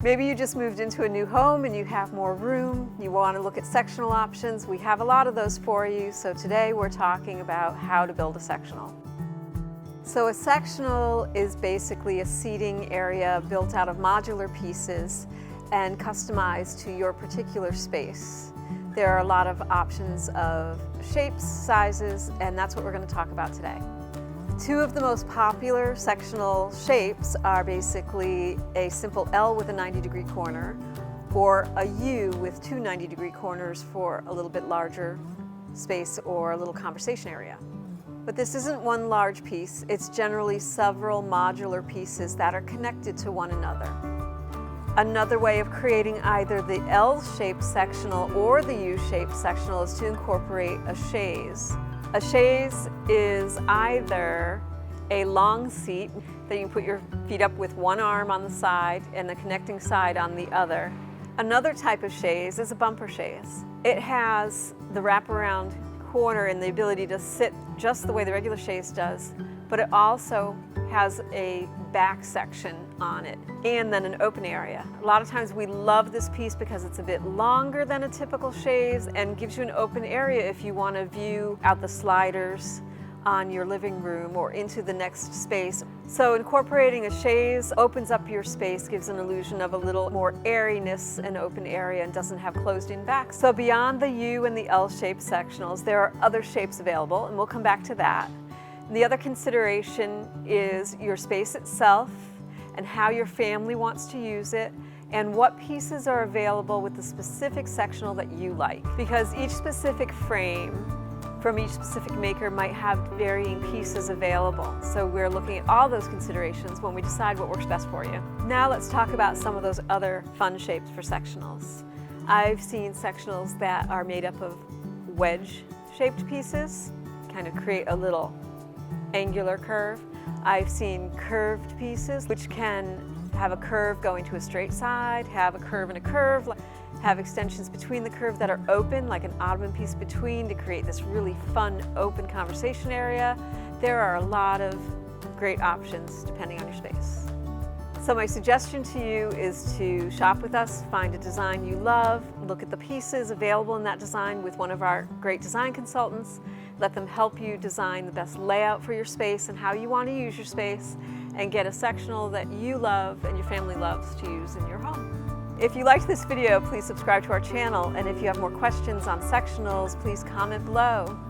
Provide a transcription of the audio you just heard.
Maybe you just moved into a new home and you have more room. You want to look at sectional options. We have a lot of those for you. So today we're talking about how to build a sectional. So a sectional is basically a seating area built out of modular pieces and customized to your particular space. There are a lot of options of shapes, sizes, and that's what we're going to talk about today. Two of the most popular sectional shapes are basically a simple L with a 90-degree corner or a U with two 90-degree corners for a little bit larger space or a little conversation area. But this isn't one large piece, it's generally several modular pieces that are connected to one another. Another way of creating either the L-shaped sectional or the U-shaped sectional is to incorporate a chaise. A chaise is either a long seat that you can put your feet up with one arm on the side and the connecting side on the other. Another type of chaise is a bumper chaise. It has the wraparound corner and the ability to sit just the way the regular chaise does, but it also has a back section on it and then an open area. A lot of times we love this piece because it's a bit longer than a typical chaise and gives you an open area if you want to view out the sliders on your living room or into the next space. So incorporating a chaise opens up your space, gives an illusion of a little more airiness and open area and doesn't have closed-in backs. So beyond the U and the L-shaped sectionals, there are other shapes available, and we'll come back to that. The other consideration is your space itself and how your family wants to use it and what pieces are available with the specific sectional that you like. Because each specific frame from each specific maker might have varying pieces available. So we're looking at all those considerations when we decide what works best for you. Now let's talk about some of those other fun shapes for sectionals. I've seen sectionals that are made up of wedge-shaped pieces, kind of create a little angular curve. I've seen curved pieces which can have a curve going to a straight side, have a curve and a curve, have extensions between the curve that are open, like an ottoman piece between, to create this really fun open conversation area. There are a lot of great options depending on your space. So my suggestion to you is to shop with us, find a design you love, look at the pieces available in that design with one of our great design consultants, let them help you design the best layout for your space and how you want to use your space, and get a sectional that you love and your family loves to use in your home. If you liked this video, please subscribe to our channel, and if you have more questions on sectionals, please comment below.